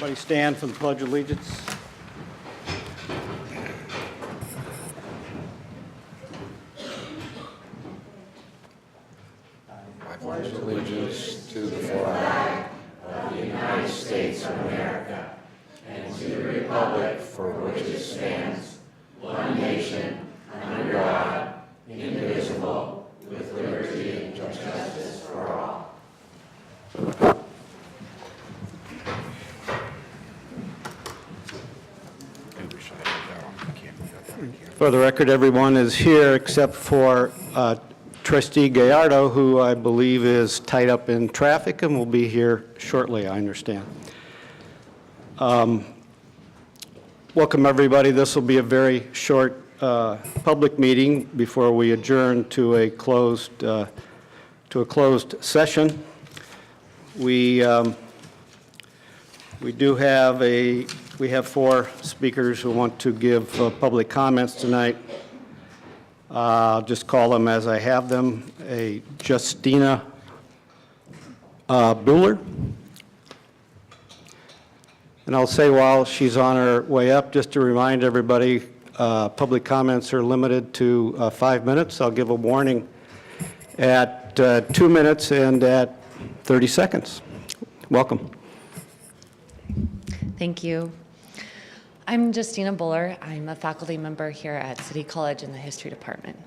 Everybody stand for the Pledge of Allegiance. I pledge allegiance to the flag of the United States of America and to the republic for which it stands, one nation, under God, indivisible, with liberty and justice for all. For the record, everyone is here except for Trustee Gallardo, who I believe is tied up in traffic and will be here shortly, I understand. Welcome, everybody. This will be a very short public meeting before we adjourn to a closed session. We have four speakers who want to give public comments tonight. I'll just call them as I have them. Justina Bueller. And I'll say while she's on her way up, just to remind everybody, public comments are limited to 5 minutes. I'll give a warning at 2 minutes and at 30 seconds. Welcome. Thank you. I'm Justina Bueller. I'm a faculty member here at City College in the History Department.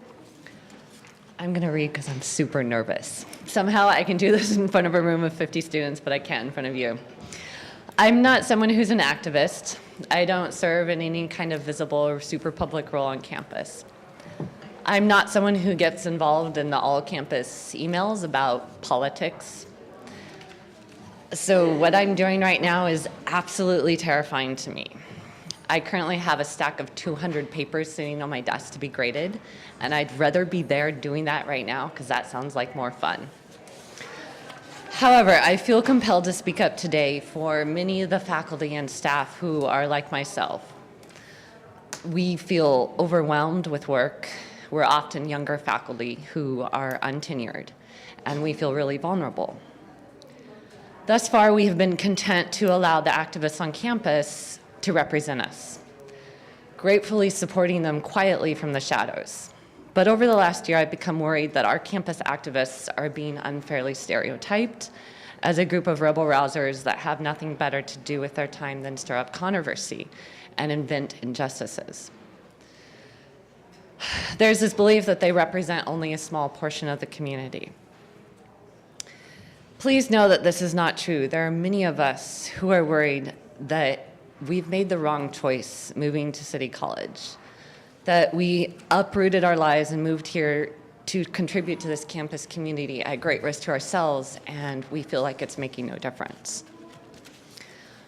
I'm going to read because I'm super nervous. Somehow I can do this in front of a room of 50 students, but I can't in front of you. I'm not someone who's an activist. I don't serve in any kind of visible or super public role on campus. I'm not someone who gets involved in the all-campus emails about politics. So what I'm doing right now is absolutely terrifying to me. I currently have a stack of 200 papers sitting on my desk to be graded, and I'd rather be there doing that right now because that sounds like more fun. However, I feel compelled to speak up today for many of the faculty and staff who are like myself. We feel overwhelmed with work. We're often younger faculty who are untenured, and we feel really vulnerable. Thus far, we have been content to allow the activists on campus to represent us, gratefully supporting them quietly from the shadows. But over the last year, I've become worried that our campus activists are being unfairly stereotyped as a group of rebel rousers that have nothing better to do with their time than stir up controversy and invent injustices. There's this belief that they represent only a small portion of the community. Please know that this is not true. There are many of us who are worried that we've made the wrong choice moving to City College, that we uprooted our lives and moved here to contribute to this campus community at great risk to ourselves, and we feel like it's making no difference.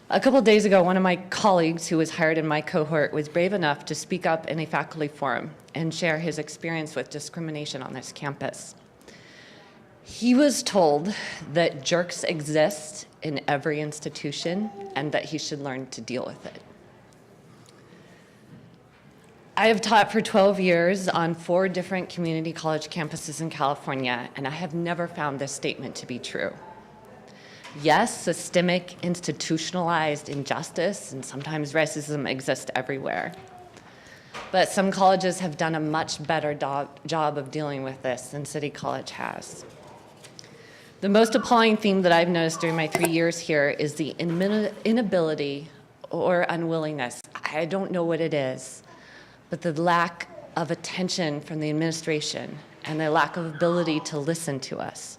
A couple days ago, one of my colleagues who was hired in my cohort was brave enough to speak up in a faculty forum and share his experience with discrimination on this campus. He was told that jerks exist in every institution and that he should learn to deal with it. I have taught for 12 years on 4 different community college campuses in California, and I have never found this statement to be true. Yes, systemic, institutionalized injustice and sometimes racism exist everywhere. But some colleges have done a much better job of dealing with this than City College has. The most appalling theme that I've noticed during my 3 years here is the inability or unwillingness, I don't know what it is, but the lack of attention from the administration and the lack of ability to listen to us,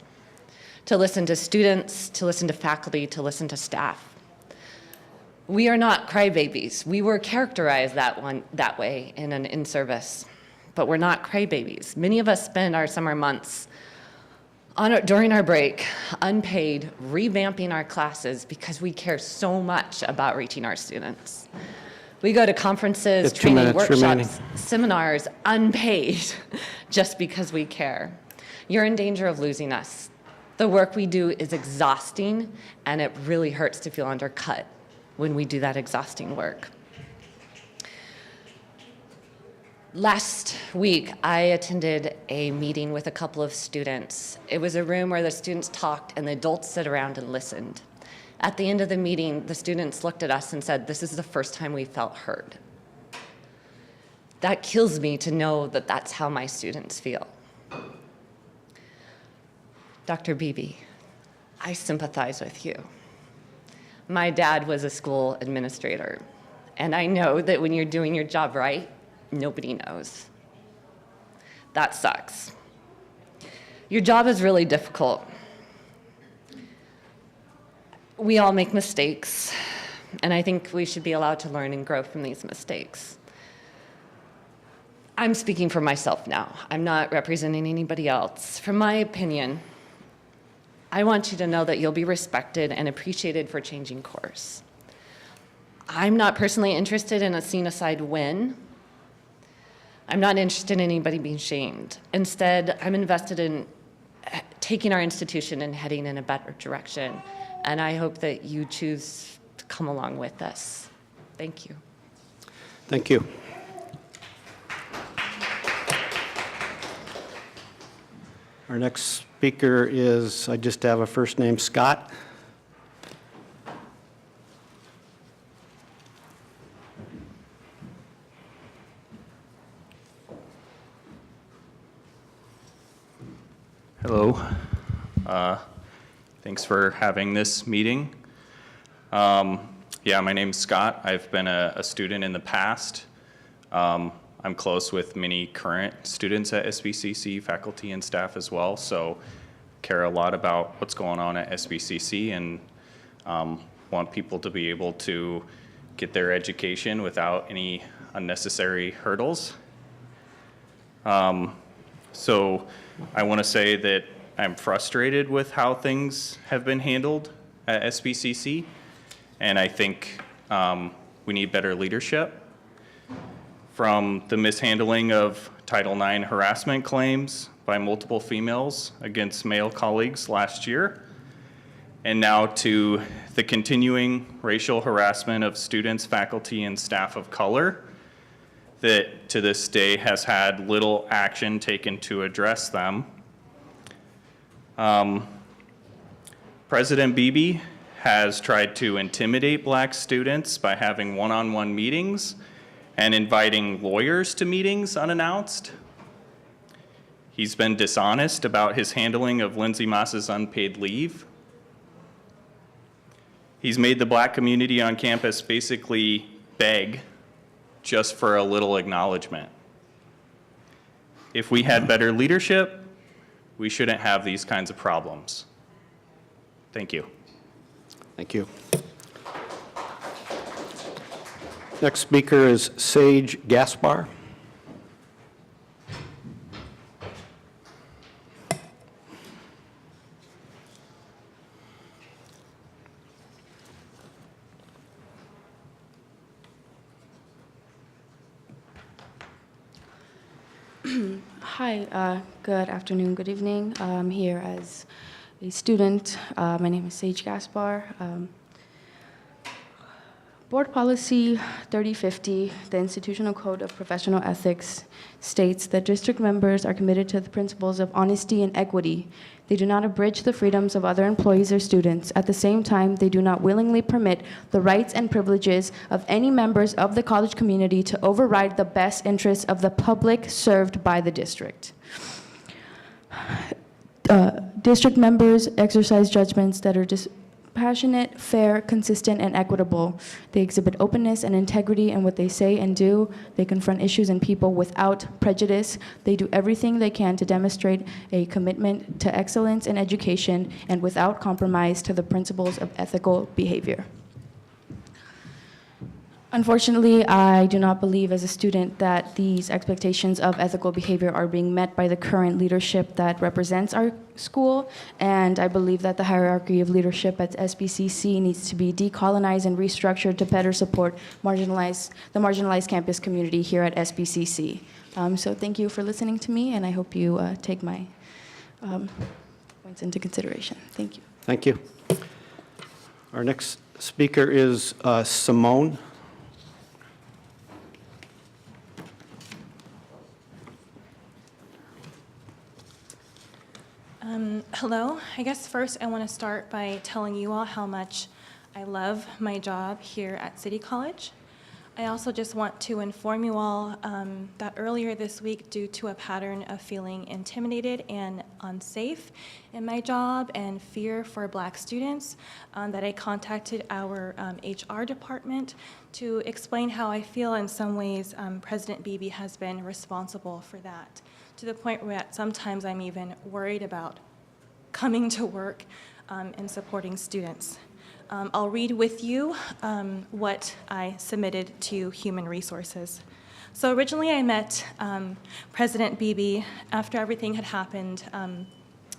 to listen to students, to listen to faculty, to listen to staff. We are not crybabies. We were characterized that way in an in-service, but we're not crybabies. Many of us spend our summer months during our break, unpaid, revamping our classes because we care so much about reaching our students. We go to conferences, training, workshops, seminars, unpaid, just because we care. You're in danger of losing us. The work we do is exhausting, and it really hurts to feel undercut when we do that exhausting work. Last week, I attended a meeting with a couple of students. It was a room where the students talked and the adults sat around and listened. At the end of the meeting, the students looked at us and said, "This is the first time we felt heard." That kills me to know that that's how my students feel. Dr. Beebe, I sympathize with you. My dad was a school administrator, and I know that when you're doing your job right, nobody knows. That sucks. Your job is really difficult. We all make mistakes, and I think we should be allowed to learn and grow from these mistakes. I'm speaking for myself now. I'm not representing anybody else. From my opinion, I want you to know that you'll be respected and appreciated for changing course. I'm not personally interested in a scene-aside win. I'm not interested in anybody being shamed. Instead, I'm invested in taking our institution and heading in a better direction. And I hope that you choose to come along with us. Thank you. Thank you. Our next speaker is, I just have a first name, Scott. Hello. Thanks for having this meeting. Yeah, my name's Scott. I've been a student in the past. I'm close with many current students at SBCC, faculty and staff as well, so care a lot about what's going on at SBCC and want people to be able to get their education without any unnecessary hurdles. So I want to say that I'm frustrated with how things have been handled at SBCC, and I think we need better leadership. From the mishandling of Title IX harassment claims by multiple females against male colleagues last year, and now to the continuing racial harassment of students, faculty, and staff of color that to this day has had little action taken to address them. President Beebe has tried to intimidate black students by having one-on-one meetings and inviting lawyers to meetings unannounced. He's been dishonest about his handling of Lindsay Moss's unpaid leave. He's made the black community on campus basically beg just for a little acknowledgement. If we had better leadership, we shouldn't have these kinds of problems. Thank you. Thank you. Next speaker is Sage Gaspar. Hi, good afternoon, good evening. I'm here as a student. My name is Sage Gaspar. Board Policy 3050, the Institutional Code of Professional Ethics, states that district members are committed to the principles of honesty and equity. They do not abridge the freedoms of other employees or students. At the same time, they do not willingly permit the rights and privileges of any members of the college community to override the best interests of the public served by the district. District members exercise judgments that are dispassionate, fair, consistent, and equitable. They exhibit openness and integrity in what they say and do. They confront issues and people without prejudice. They do everything they can to demonstrate a commitment to excellence in education and without compromise to the principles of ethical behavior. Unfortunately, I do not believe as a student that these expectations of ethical behavior are being met by the current leadership that represents our school, and I believe that the hierarchy of leadership at SBCC needs to be decolonized and restructured to better support the marginalized campus community here at SBCC. So thank you for listening to me, and I hope you take my points into consideration. Thank you. Thank you. Our next speaker is Simone. Hello. I guess first I want to start by telling you all how much I love my job here at City College. I also just want to inform you all that earlier this week, due to a pattern of feeling intimidated and unsafe in my job and fear for Black students, that I contacted our HR department to explain how I feel. In some ways, President Beebe has been responsible for that, to the point where sometimes I'm even worried about coming to work and supporting students. I'll read with you what I submitted to Human Resources. So originally I met President Beebe after everything had happened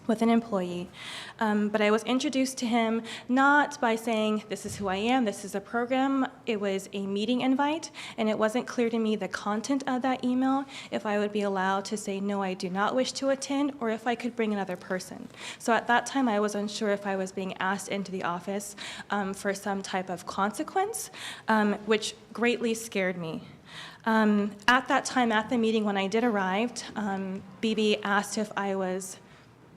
with an employee, but I was introduced to him not by saying, this is who I am, this is a program. It was a meeting invite, and it wasn't clear to me the content of that email, if I would be allowed to say, no, I do not wish to attend, or if I could bring another person. So at that time, I was unsure if I was being asked into the office for some type of consequence, which greatly scared me. At that time, at the meeting when I did arrive, Beebe asked if I was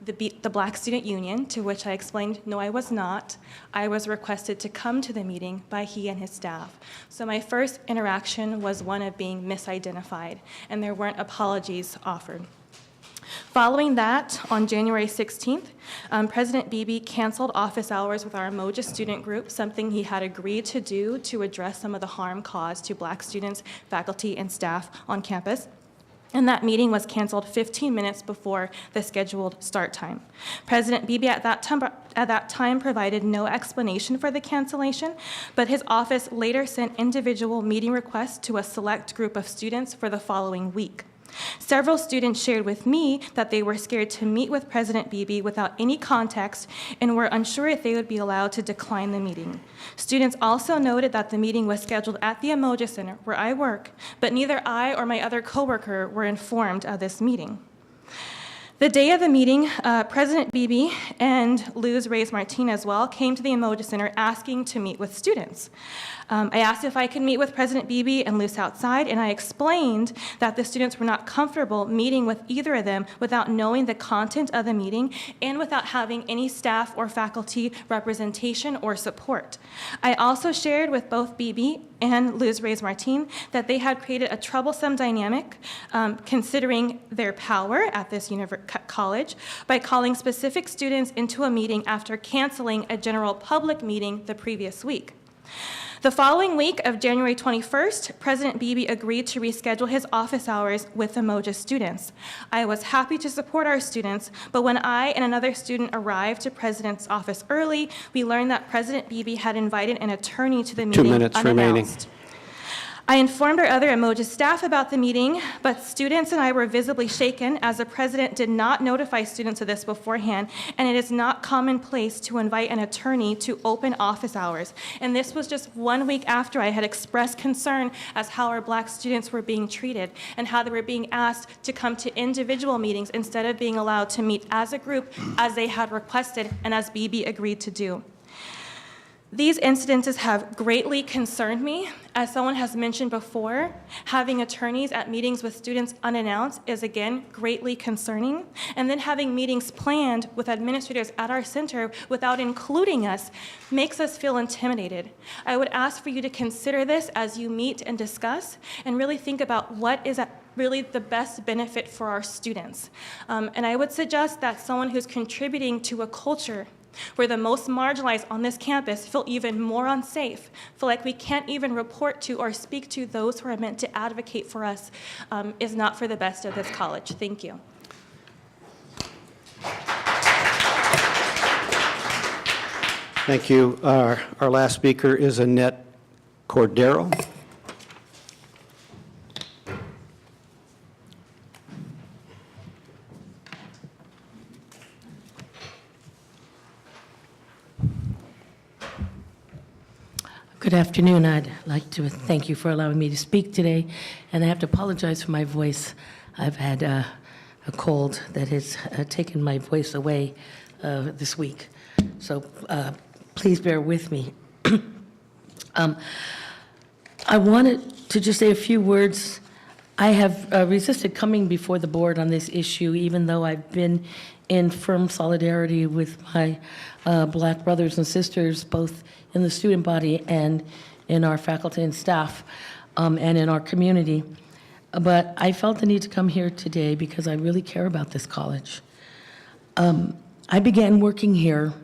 the Black Student Union, to which I explained, no, I was not. I was requested to come to the meeting by he and his staff. So my first interaction was one of being misidentified, and there weren't apologies offered. Following that, on January 16th, President Beebe canceled office hours with our Umoja student group, something he had agreed to do to address some of the harm caused to Black students, faculty, and staff on campus. And that meeting was canceled 15 minutes before the scheduled start time. President Beebe at that time provided no explanation for the cancellation, but his office later sent individual meeting requests to a select group of students for the following week. Several students shared with me that they were scared to meet with President Beebe without any context and were unsure if they would be allowed to decline the meeting. Students also noted that the meeting was scheduled at the Umoja Center, where I work, but neither I or my other coworker were informed of this meeting. The day of the meeting, President Beebe and Luz Reyes-Martin as well came to the Umoja Center asking to meet with students. I asked if I could meet with President Beebe and Luz outside, and I explained that the students were not comfortable meeting with either of them without knowing the content of the meeting and without having any staff or faculty representation or support. I also shared with both Beebe and Luz Reyes-Martin that they had created a troublesome dynamic considering their power at this college by calling specific students into a meeting after canceling a general public meeting the previous week. The following week of January 21st, President Beebe agreed to reschedule his office hours with Umoja students. I was happy to support our students, but when I and another student arrived to President's office early, we learned that President Beebe had invited an attorney to the meeting 2 minutes remaining. unannounced. I informed our other Umoja staff about the meeting, but students and I were visibly shaken as the president did not notify students of this beforehand, and it is not commonplace to invite an attorney to open office hours. And this was just 1 week after I had expressed concern as how our Black students were being treated and how they were being asked to come to individual meetings instead of being allowed to meet as a group as they had requested and as Beebe agreed to do. These incidences have greatly concerned me. As someone has mentioned before, having attorneys at meetings with students unannounced is again greatly concerning. And then having meetings planned with administrators at our center without including us makes us feel intimidated. I would ask for you to consider this as you meet and discuss and really think about what is really the best benefit for our students. And I would suggest that someone who's contributing to a culture where the most marginalized on this campus feel even more unsafe, feel like we can't even report to or speak to those who are meant to advocate for us, is not for the best of this college. Thank you. Thank you. Our last speaker is Annette Cordero. Good afternoon. I'd like to thank you for allowing me to speak today, and I have to apologize for my voice. I've had a cold that has taken my voice away this week, so please bear with me. I wanted to just say a few words. I have resisted coming before the board on this issue, even though I've been in firm solidarity with my Black brothers and sisters, both in the student body and in our faculty and staff, and in our community. But I felt the need to come here today because I really care about this college. I began working here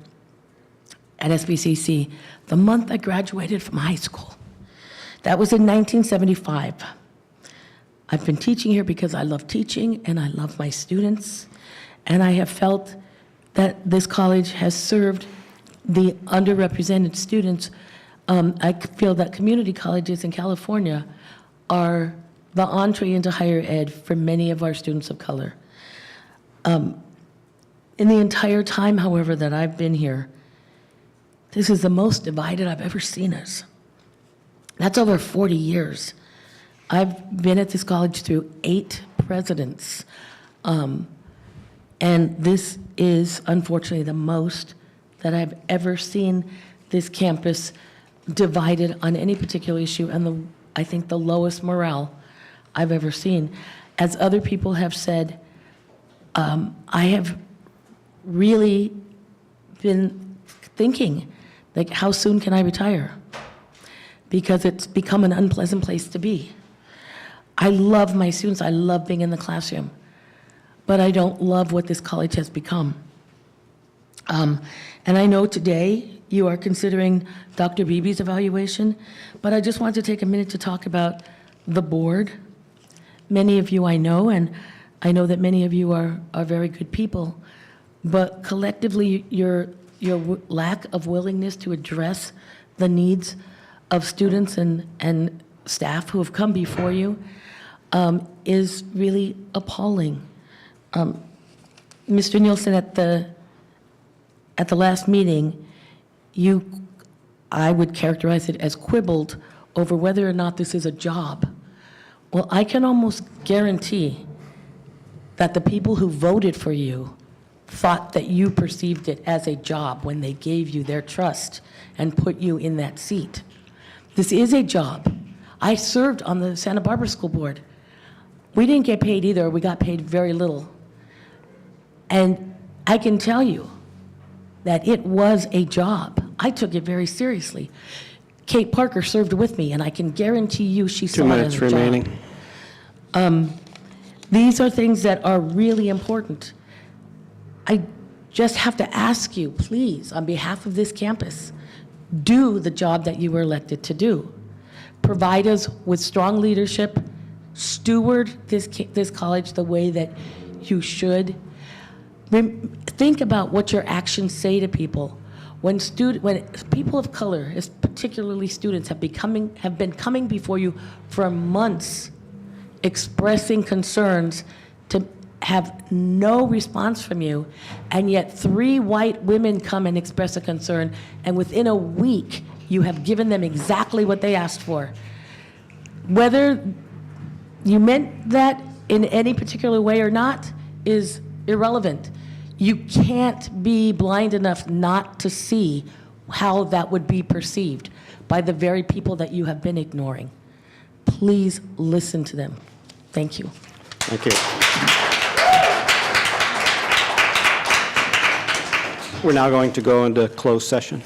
at SBCC the month I graduated from high school. That was in 1975. I've been teaching here because I love teaching and I love my students, and I have felt that this college has served the underrepresented students. I feel that community colleges in California are the entree into higher ed for many of our students of color. In the entire time, however, that I've been here, this is the most divided I've ever seen us. That's over 40 years. I've been at this college through 8 presidents. And this is unfortunately the most that I've ever seen this campus divided on any particular issue, and I think the lowest morale I've ever seen. As other people have said, I have really been thinking, like, how soon can I retire? Because it's become an unpleasant place to be. I love my students, I love being in the classroom, but I don't love what this college has become. And I know today you are considering Dr. Beebe's evaluation, but I just want to take a minute to talk about the board. Many of you I know, and I know that many of you are very good people, but collectively your lack of willingness to address the needs of students and staff who have come before you is really appalling. Mr. Nielsen, at the last meeting, I would characterize it as quibbled over whether or not this is a job. Well, I can almost guarantee that the people who voted for you thought that you perceived it as a job when they gave you their trust and put you in that seat. This is a job. I served on the Santa Barbara School Board. We didn't get paid either. We got paid very little. And I can tell you that it was a job. I took it very seriously. Kate Parker served with me, and I can guarantee you she saw 2 it minutes as a job. remaining. These are things that are really important. I just have to ask you, please, on behalf of this campus, do the job that you were elected to do. Provide us with strong leadership, steward this college the way that you should. Think about what your actions say to people. When people of color, particularly students, have been coming before you for months, expressing concerns, to have no response from you, and yet 3 white women come and express a concern, and within a week, you have given them exactly what they asked for. Whether you meant that in any particular way or not is irrelevant. You can't be blind enough not to see how that would be perceived by the very people that you have been ignoring. Please listen to them. Thank you. Thank you. We're now going to go into closed session.